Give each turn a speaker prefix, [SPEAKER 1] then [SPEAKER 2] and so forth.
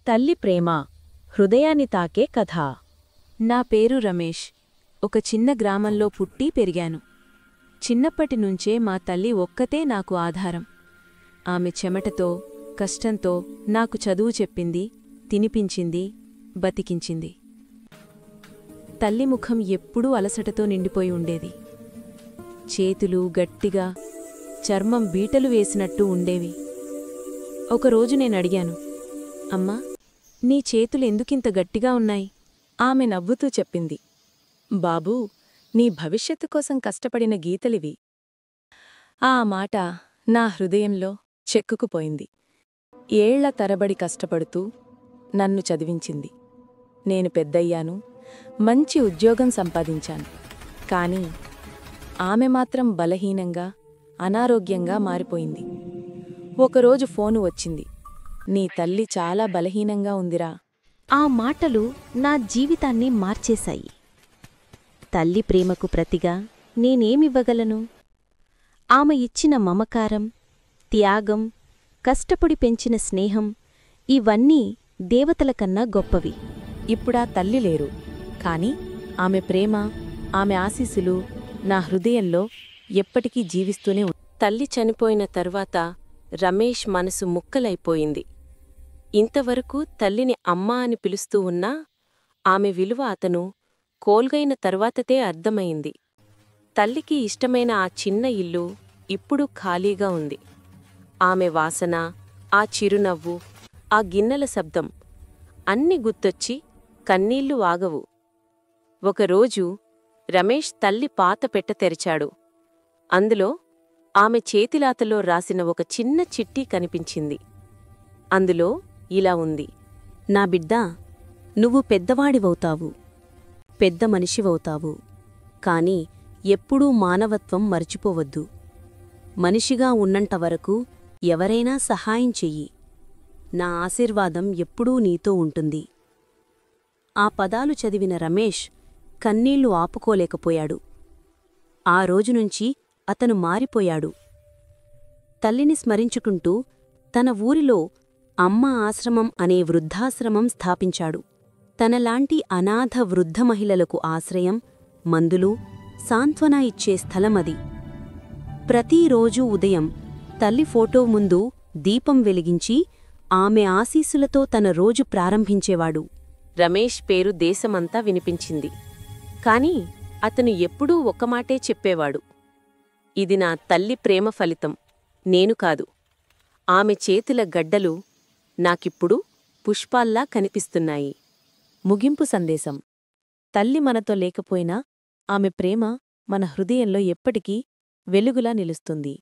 [SPEAKER 1] తల్లి ప్రేమ హృదయాన్ని తాకే కథ.
[SPEAKER 2] నా పేరు రమేష్. ఒక చిన్న గ్రామంలో పుట్టి పెరిగాను. చిన్నప్పటినుంచే మా తల్లి ఒక్కతే నాకు ఆధారం. ఆమె చెమటతో, కష్టంతో నాకు చదువు చెప్పింది, తినిపించింది, బతికించింది. తల్లి ముఖం ఎప్పుడూ అలసటతో నిండిపోయి ఉండేది. చేతులు గట్టిగా, చర్మం బీటలు వేసినట్టు ఉండేవి. ఒకరోజు నేనడిగాను, అమ్మా, నీ చేతులు ఎందుకింత గట్టిగా ఉన్నాయి?
[SPEAKER 1] ఆమె నవ్వుతూ చెప్పింది, బాబూ, నీ భవిష్యత్తు కోసం కష్టపడిన గీతలివి. ఆ మాట నా హృదయంలో చెక్కుకుపోయింది. ఏళ్ల తరబడి కష్టపడుతూ నన్ను చదివించింది. నేను పెద్దయ్యాను, మంచి ఉద్యోగం సంపాదించాను. కాని ఆమె మాత్రం బలహీనంగా, అనారోగ్యంగా మారిపోయింది. ఒకరోజు ఫోను వచ్చింది, నీ తల్లి చాలా బలహీనంగా ఉందిరా.
[SPEAKER 3] ఆ మాటలు నా జీవితాన్ని మార్చేశాయి. తల్లి ప్రేమకు ప్రతిగా నేనేమివ్వగలను? ఆమె ఇచ్చిన మమకారం, త్యాగం, కష్టపడి పెంచిన స్నేహం, ఇవన్నీ దేవతలకన్నా గొప్పవి.
[SPEAKER 1] ఇప్పుడా తల్లి లేరు, కాని ఆమె ప్రేమ, ఆమె ఆశీస్సులు నా హృదయంలో ఎప్పటికీ జీవిస్తూనే ఉంది.
[SPEAKER 2] తల్లి చనిపోయిన తర్వాత రమేష్ మనసు ముక్కలైపోయింది. ఇంతవరకు తల్లిని అమ్మా అని పిలుస్తూ ఉన్నా ఆమె విలువ అతను కోల్గైన తర్వాతతే అర్థమైంది. తల్లికి ఇష్టమైన ఆ చిన్న ఇల్లు ఇప్పుడు ఖాళీగా ఉంది. ఆమె వాసన, ఆ చిరునవ్వు, ఆ గిన్నెల శబ్దం అన్ని గుర్తొచ్చి కన్నీళ్లు ఆగవు. ఒకరోజు రమేష్ తల్లి పాత పెట్టె తెరిచాడు. అందులో ఆమె చేతిలాతలో రాసిన ఒక చిన్న చిట్టి కనిపించింది. అందులో ఇలా ఉంది, నా బిడ్డా, నువ్వు పెద్దవాడివవుతావు, పెద్ద మనిషివవుతావు, కాని ఎప్పుడూ మానవత్వం మర్చిపోవద్దు. మనిషిగా ఉన్నంతవరకు ఎవరైనా సహాయం చెయ్యి. నా ఆశీర్వాదం ఎప్పుడూ నీతో ఉంటుంది. ఆ పదాలు చదివిన రమేష్ కన్నీళ్లు ఆపుకోలేకపోయాడు. ఆ రోజునుంచి అతను మారిపోయాడు. తల్లిని స్మరించుకుంటూ తన ఊరిలో అమ్మ ఆశ్రమం అనే వృద్ధాశ్రమం స్థాపించాడు. తనలాంటి అనాథ వృద్ధ మహిళలకు ఆశ్రయం, మందులు, సాంత్వన ఇచ్చే స్థలమది. ప్రతిరోజూ ఉదయం తల్లి ఫోటో ముందు దీపం వెలిగించి ఆమె ఆశీస్సులతో తన రోజు ప్రారంభించేవాడు. రమేష్ పేరు దేశమంతా వినిపించింది. కాని అతను ఎప్పుడూ ఒక్కమాటే చెప్పేవాడు, ఇది నా తల్లి ప్రేమ ఫలితం, నేను కాదు. ఆమె చేతుల గడ్డలు నాకిప్పుడు పుష్పాల్లా కనిపిస్తున్నాయి.
[SPEAKER 1] ముగింపు సందేశం: తల్లి మనతో లేకపోయినా ఆమె ప్రేమ మన హృదయంలో ఎప్పటికీ వెలుగులా నిలుస్తుంది.